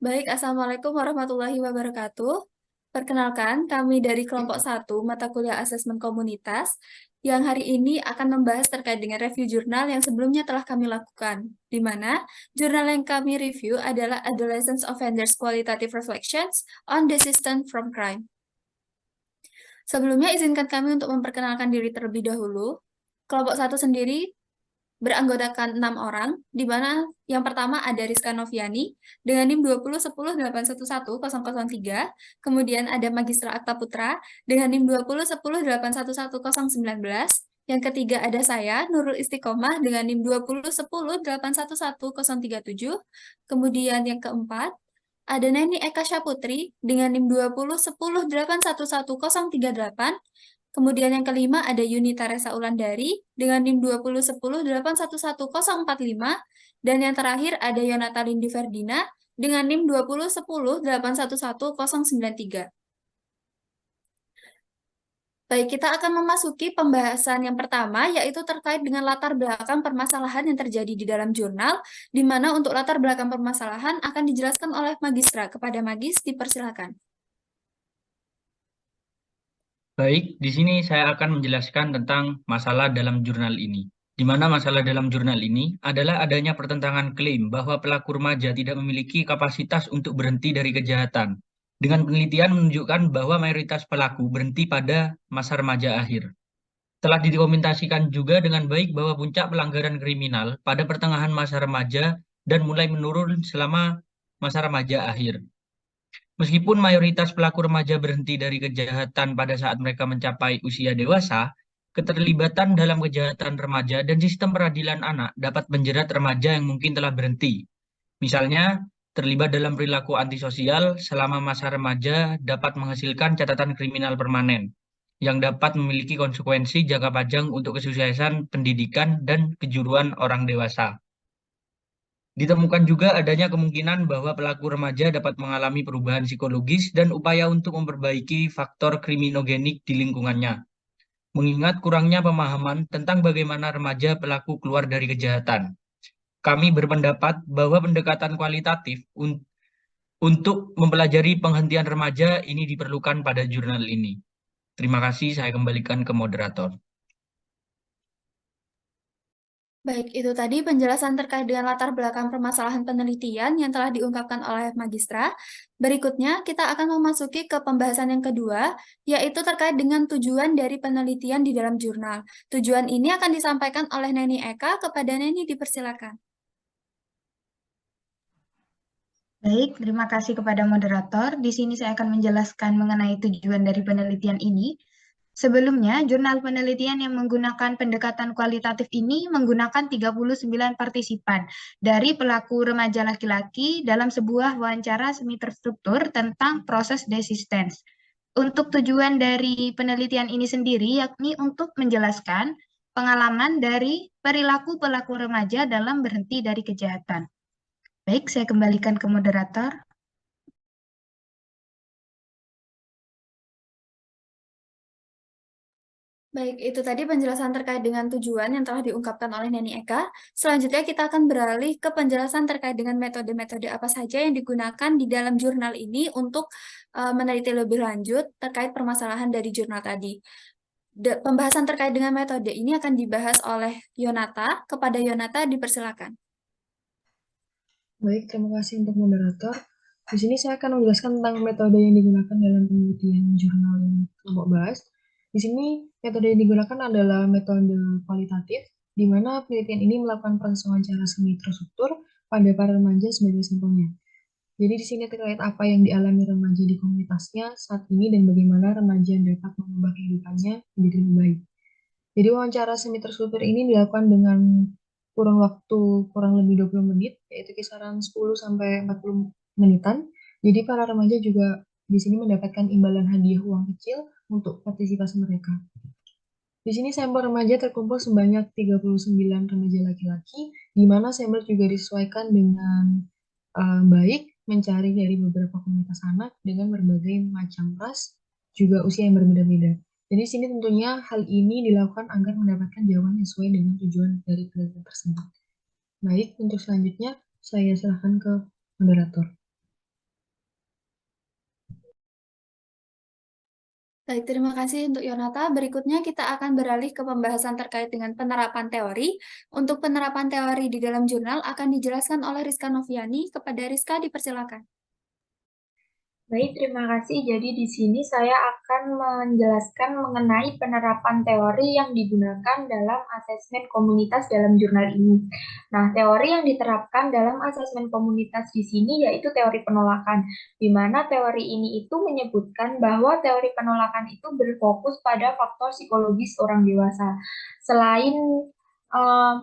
Baik, Assalamualaikum warahmatullahi wabarakatuh. Perkenalkan, kami dari kelompok 1 mata kuliah asesmen komunitas yang hari ini akan membahas terkait dengan review jurnal yang sebelumnya telah kami lakukan, di mana jurnal yang kami review adalah Adolescent Offenders Qualitative Reflections on Desistance from Crime. Sebelumnya, izinkan kami untuk memperkenalkan diri terlebih dahulu. Kelompok 1 sendiri beranggotakan 6 orang, di mana yang pertama ada Rizka Noviani dengan NIM 2010811003, kemudian ada Magistra Akta Putra dengan NIM 2010811019, yang ketiga ada saya, Nurul Istiqomah dengan NIM 2010811037, kemudian yang keempat ada Neni Eka Syaputri dengan NIM 2010811038. Kemudian yang kelima ada Yunita Resa Ulandari dengan NIM 2010811045. Dan yang terakhir ada Yonata Lindi Ferdina dengan NIM 2010811093. Baik, kita akan memasuki pembahasan yang pertama, yaitu terkait dengan latar belakang permasalahan yang terjadi di dalam jurnal, di mana untuk latar belakang permasalahan akan dijelaskan oleh Magistra. Kepada Magis, dipersilakan. Baik, di sini saya akan menjelaskan tentang masalah dalam jurnal ini. Di mana masalah dalam jurnal ini adalah adanya pertentangan klaim bahwa pelaku remaja tidak memiliki kapasitas untuk berhenti dari kejahatan. Dengan penelitian menunjukkan bahwa mayoritas pelaku berhenti pada masa remaja akhir. Telah didokumentasikan juga dengan baik bahwa puncak pelanggaran kriminal pada pertengahan masa remaja dan mulai menurun selama masa remaja akhir. Meskipun mayoritas pelaku remaja berhenti dari kejahatan pada saat mereka mencapai usia dewasa, keterlibatan dalam kejahatan remaja dan sistem peradilan anak dapat menjerat remaja yang mungkin telah berhenti. Misalnya, terlibat dalam perilaku antisosial selama masa remaja dapat menghasilkan catatan kriminal permanen yang dapat memiliki konsekuensi jangka panjang untuk kesuksesan pendidikan dan kejuruan orang dewasa. Ditemukan juga adanya kemungkinan bahwa pelaku remaja dapat mengalami perubahan psikologis dan upaya untuk memperbaiki faktor kriminogenik di lingkungannya, mengingat kurangnya pemahaman tentang bagaimana remaja pelaku keluar dari kejahatan. Kami berpendapat bahwa pendekatan kualitatif untuk mempelajari penghentian remaja ini diperlukan pada jurnal ini. Terima kasih, saya kembalikan ke moderator. Baik, itu tadi penjelasan terkait dengan latar belakang permasalahan penelitian yang telah diungkapkan oleh Magistra. Berikutnya, kita akan memasuki ke pembahasan yang kedua, yaitu terkait dengan tujuan dari penelitian di dalam jurnal. Tujuan ini akan disampaikan oleh Neni Eka. Kepada Neni, dipersilakan. Baik, terima kasih kepada moderator. Di sini saya akan menjelaskan mengenai tujuan dari penelitian ini. Sebelumnya, jurnal penelitian yang menggunakan pendekatan kualitatif ini menggunakan 39 partisipan dari pelaku remaja laki-laki dalam sebuah wawancara semi terstruktur tentang proses desistance. Untuk tujuan dari penelitian ini sendiri, yakni untuk menjelaskan pengalaman dari perilaku pelaku remaja dalam berhenti dari kejahatan. Baik, saya kembalikan ke moderator. Baik, itu tadi penjelasan terkait dengan tujuan yang telah diungkapkan oleh Neni Eka. Selanjutnya kita akan beralih ke penjelasan terkait dengan metode-metode apa saja yang digunakan di dalam jurnal ini untuk meneliti lebih lanjut terkait permasalahan dari jurnal tadi. Pembahasan terkait dengan metode ini akan dibahas oleh Yonata. Kepada Yonata, dipersilakan. Baik, terima kasih untuk moderator. Di sini saya akan menjelaskan tentang metode yang digunakan dalam penelitian jurnal yang kelompok bahas. Di sini metode yang digunakan adalah metode kualitatif, di mana penelitian ini melakukan proses wawancara semi terstruktur pada para remaja sebagai sampelnya. Jadi di sini terkait apa yang dialami remaja di komunitasnya saat ini dan bagaimana remaja dapat mengubah kehidupannya menjadi lebih baik. Jadi wawancara semi terstruktur ini dilakukan dengan kurun waktu kurang lebih 20 menit, yaitu kisaran 10 sampai 40 menitan. Jadi para remaja juga di sini mendapatkan imbalan hadiah uang kecil untuk partisipasi mereka. Di sini sampel remaja terkumpul sebanyak 39 remaja laki-laki, di mana sampel juga disesuaikan dengan baik mencari dari beberapa komunitas anak dengan berbagai macam ras, juga usia yang berbeda-beda. Jadi di sini tentunya hal ini dilakukan agar mendapatkan jawaban yang sesuai dengan tujuan dari penelitian tersebut. Baik, untuk selanjutnya saya serahkan ke moderator. Baik, terima kasih untuk Yonata. Berikutnya kita akan beralih ke pembahasan terkait dengan penerapan teori. Untuk penerapan teori di dalam jurnal akan dijelaskan oleh Rizka Noviani. Kepada Rizka, dipersilakan. Baik, terima kasih. Jadi di sini saya akan menjelaskan mengenai penerapan teori yang digunakan dalam asesmen komunitas dalam jurnal ini. Nah, teori yang diterapkan dalam asesmen komunitas di sini yaitu teori penolakan, di mana teori ini itu menyebutkan bahwa teori penolakan itu berfokus pada faktor psikologis orang dewasa. Eh,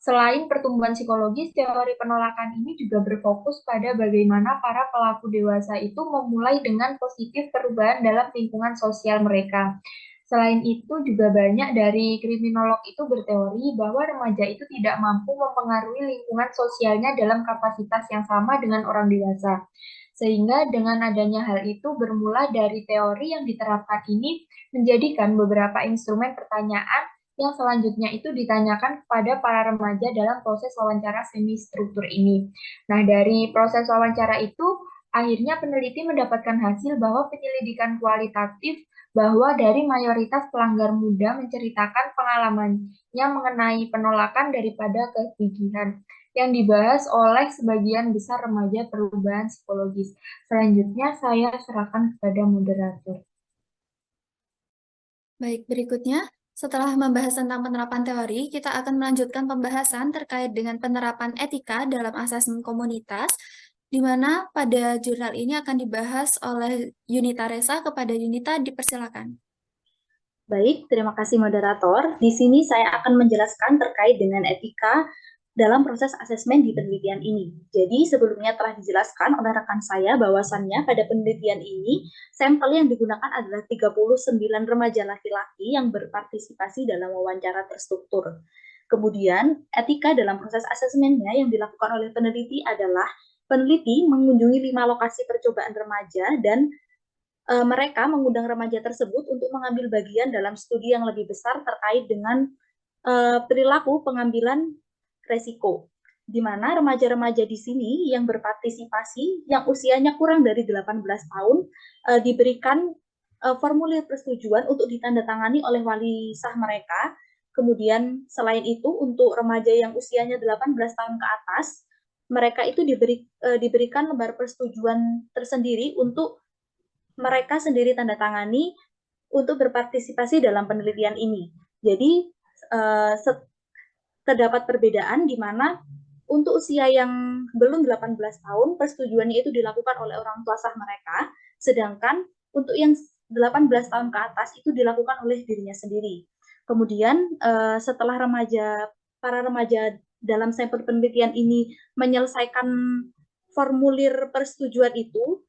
Selain pertumbuhan psikologis, teori penolakan ini juga berfokus pada bagaimana para pelaku dewasa itu memulai dengan positif perubahan dalam lingkungan sosial mereka. Selain itu, juga banyak dari kriminolog itu berteori bahwa remaja itu tidak mampu mempengaruhi lingkungan sosialnya dalam kapasitas yang sama dengan orang dewasa. Sehingga dengan adanya hal itu bermula dari teori yang diterapkan ini menjadikan beberapa instrumen pertanyaan yang selanjutnya itu ditanyakan kepada para remaja dalam proses wawancara semi struktur ini. Nah, dari proses wawancara itu, akhirnya peneliti mendapatkan hasil bahwa penyelidikan kualitatif bahwa dari mayoritas pelanggar muda menceritakan pengalamannya mengenai penolakan daripada kegigihan yang dibahas oleh sebagian besar remaja perubahan psikologis. Selanjutnya saya serahkan kepada moderator. Baik, berikutnya, setelah membahas tentang penerapan teori, kita akan melanjutkan pembahasan terkait dengan penerapan etika dalam asesmen komunitas, di mana pada jurnal ini akan dibahas oleh Yunita Resa. Kepada Yunita, dipersilakan. Baik, terima kasih moderator. Di sini saya akan menjelaskan terkait dengan etika dalam proses asesmen di penelitian ini. Jadi sebelumnya telah dijelaskan oleh rekan saya bahwasannya pada penelitian ini sampel yang digunakan adalah 39 remaja laki-laki yang berpartisipasi dalam wawancara terstruktur. Kemudian etika dalam proses asesmennya yang dilakukan oleh peneliti adalah peneliti mengunjungi 5 lokasi percobaan remaja dan mereka mengundang remaja tersebut untuk mengambil bagian dalam studi yang lebih besar terkait dengan perilaku pengambilan resiko, di mana remaja-remaja di sini yang berpartisipasi, yang usianya kurang dari 18 tahun, diberikan formulir persetujuan untuk ditandatangani oleh wali sah mereka. Kemudian selain itu, untuk remaja yang usianya 18 tahun ke atas, mereka itu diberikan lembar persetujuan tersendiri untuk mereka sendiri tandatangani untuk berpartisipasi dalam penelitian ini. Jadi, terdapat perbedaan di mana untuk usia yang belum 18 tahun, persetujuannya itu dilakukan oleh orang tua sah mereka, sedangkan untuk yang 18 tahun ke atas itu dilakukan oleh dirinya sendiri. Kemudian setelah para remaja dalam sampel penelitian ini menyelesaikan formulir persetujuan itu,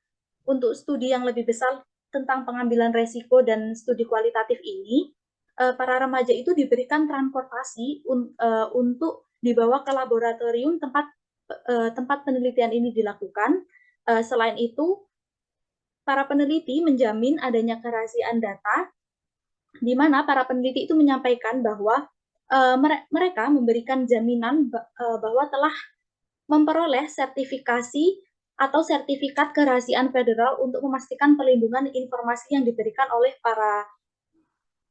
untuk studi yang lebih besar tentang pengambilan resiko dan studi kualitatif ini, para remaja itu diberikan transportasi untuk dibawa ke laboratorium tempat penelitian ini dilakukan. Selain itu, para peneliti menjamin adanya kerahasiaan data, di mana para peneliti itu menyampaikan bahwa mereka memberikan jaminan bahwa telah memperoleh sertifikasi atau sertifikat kerahasiaan federal untuk memastikan perlindungan informasi yang diberikan oleh para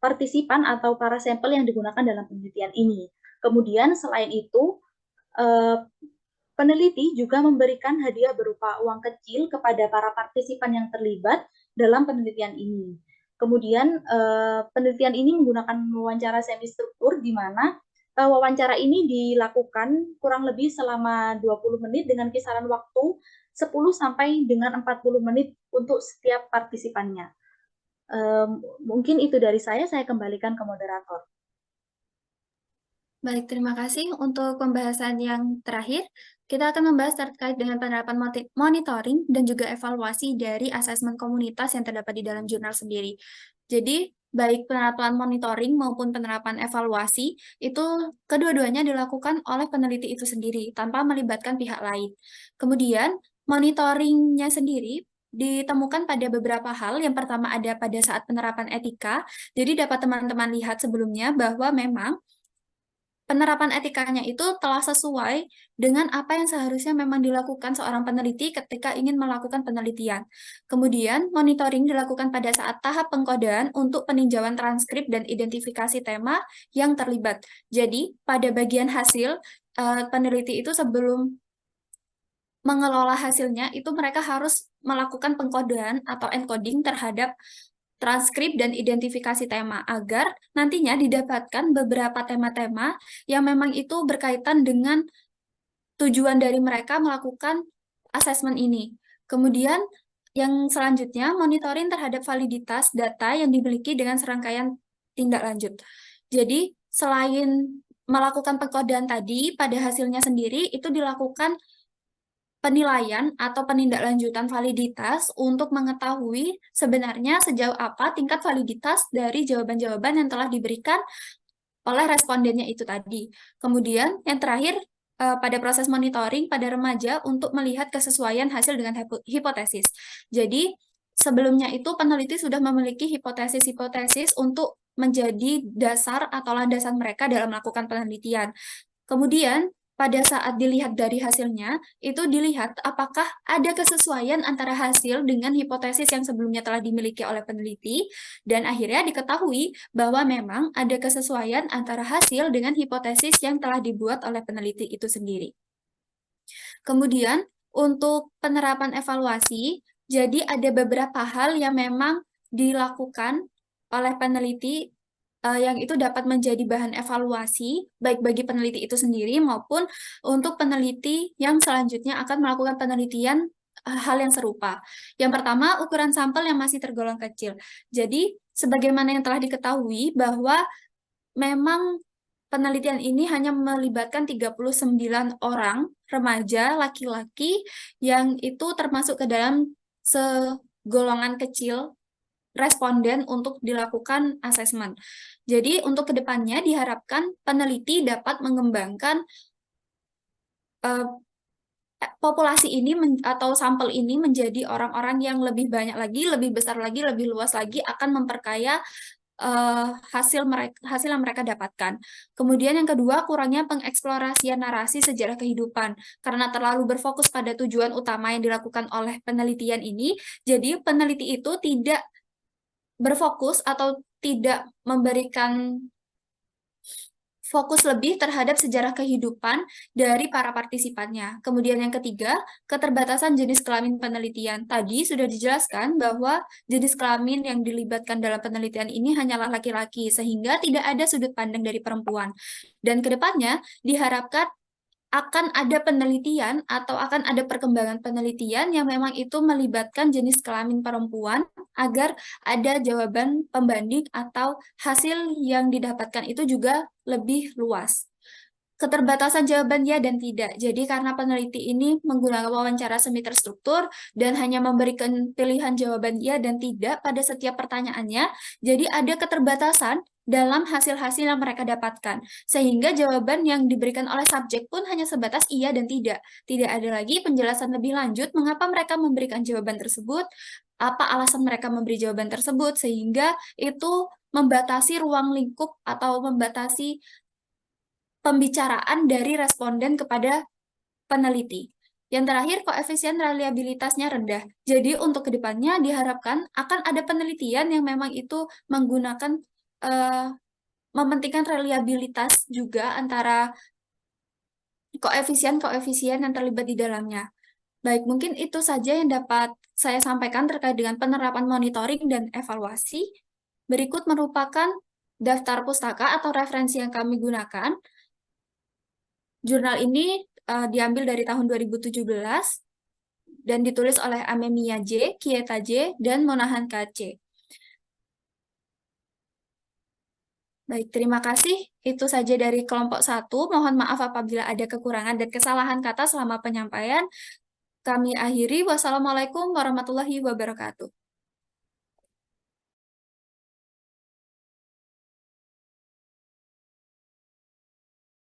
partisipan atau para sampel yang digunakan dalam penelitian ini. Kemudian selain itu, peneliti juga memberikan hadiah berupa uang kecil kepada para partisipan yang terlibat dalam penelitian ini. Kemudian penelitian ini menggunakan wawancara semi struktur, di mana wawancara ini dilakukan kurang lebih selama 20 menit dengan kisaran waktu 10 sampai dengan 40 menit untuk setiap partisipannya. Mungkin itu dari saya kembalikan ke moderator. Baik, terima kasih untuk pembahasan yang terakhir. Kita akan membahas terkait dengan penerapan monitoring dan juga evaluasi dari asesmen komunitas yang terdapat di dalam jurnal sendiri. Jadi, baik penerapan monitoring maupun penerapan evaluasi, itu kedua-duanya dilakukan oleh peneliti itu sendiri, tanpa melibatkan pihak lain. Kemudian, monitoringnya sendiri ditemukan pada beberapa hal. Yang pertama ada pada saat penerapan etika. Jadi dapat teman-teman lihat sebelumnya bahwa memang penerapan etikanya itu telah sesuai dengan apa yang seharusnya memang dilakukan seorang peneliti ketika ingin melakukan penelitian. Kemudian, monitoring dilakukan pada saat tahap pengkodean untuk peninjauan transkrip dan identifikasi tema yang terlibat. Jadi, pada bagian hasil, peneliti itu sebelum mengelola hasilnya, itu mereka harus melakukan pengkodean atau encoding terhadap transkrip dan identifikasi tema agar nantinya didapatkan beberapa tema-tema yang memang itu berkaitan dengan tujuan dari mereka melakukan asesmen ini. Kemudian yang selanjutnya monitoring terhadap validitas data yang dimiliki dengan serangkaian tindak lanjut. Jadi selain melakukan pengkodean tadi, pada hasilnya sendiri itu dilakukan penilaian atau penindaklanjutan validitas untuk mengetahui sebenarnya sejauh apa tingkat validitas dari jawaban-jawaban yang telah diberikan oleh respondennya itu tadi. Kemudian yang terakhir pada proses monitoring pada remaja untuk melihat kesesuaian hasil dengan hipotesis. Jadi sebelumnya itu peneliti sudah memiliki hipotesis-hipotesis untuk menjadi dasar atau landasan mereka dalam melakukan penelitian. Kemudian pada saat dilihat dari hasilnya, itu dilihat apakah ada kesesuaian antara hasil dengan hipotesis yang sebelumnya telah dimiliki oleh peneliti, dan akhirnya diketahui bahwa memang ada kesesuaian antara hasil dengan hipotesis yang telah dibuat oleh peneliti itu sendiri. Kemudian, untuk penerapan evaluasi, jadi ada beberapa hal yang memang dilakukan oleh peneliti yang itu dapat menjadi bahan evaluasi, baik bagi peneliti itu sendiri maupun untuk peneliti yang selanjutnya akan melakukan penelitian hal yang serupa. Yang pertama, ukuran sampel yang masih tergolong kecil. Jadi, sebagaimana yang telah diketahui bahwa memang penelitian ini hanya melibatkan 39 orang remaja laki-laki yang itu termasuk ke dalam segolongan kecil responden untuk dilakukan asesmen. Jadi untuk kedepannya diharapkan peneliti dapat mengembangkan populasi ini atau sampel ini menjadi orang-orang yang lebih banyak lagi, lebih besar lagi, lebih luas lagi, akan memperkaya hasil yang mereka dapatkan. Kemudian yang kedua, kurangnya pengeksplorasian narasi sejarah kehidupan. Karena terlalu berfokus pada tujuan utama yang dilakukan oleh penelitian ini, jadi peneliti itu tidak berfokus atau tidak memberikan fokus lebih terhadap sejarah kehidupan dari para partisipannya. Kemudian yang ketiga, keterbatasan jenis kelamin penelitian. Tadi sudah dijelaskan bahwa jenis kelamin yang dilibatkan dalam penelitian ini hanyalah laki-laki, sehingga tidak ada sudut pandang dari perempuan. Dan kedepannya diharapkan akan ada penelitian atau akan ada perkembangan penelitian yang memang itu melibatkan jenis kelamin perempuan agar ada jawaban pembanding atau hasil yang didapatkan itu juga lebih luas. Keterbatasan jawaban ya dan tidak. Jadi karena peneliti ini menggunakan wawancara semi terstruktur dan hanya memberikan pilihan jawaban ya dan tidak pada setiap pertanyaannya, jadi ada keterbatasan dalam hasil-hasil yang mereka dapatkan. Sehingga jawaban yang diberikan oleh subjek pun hanya sebatas iya dan tidak. Tidak ada lagi penjelasan lebih lanjut mengapa mereka memberikan jawaban tersebut, apa alasan mereka memberi jawaban tersebut, sehingga itu membatasi ruang lingkup atau membatasi pembicaraan dari responden kepada peneliti. Yang terakhir, koefisien reliabilitasnya rendah. Jadi untuk kedepannya diharapkan akan ada penelitian yang memang itu menggunakan mementingkan reliabilitas juga antara koefisien-koefisien yang terlibat di dalamnya. Baik, mungkin itu saja yang dapat saya sampaikan terkait dengan penerapan monitoring dan evaluasi. Berikut merupakan daftar pustaka atau referensi yang kami gunakan. Jurnal ini diambil dari tahun 2017 dan ditulis oleh Amemiya J, Kieta J, dan Monahan KC. Baik, terima kasih. Itu saja dari kelompok 1. Mohon maaf apabila ada kekurangan dan kesalahan kata selama penyampaian. Kami akhiri. Wassalamualaikum warahmatullahi wabarakatuh.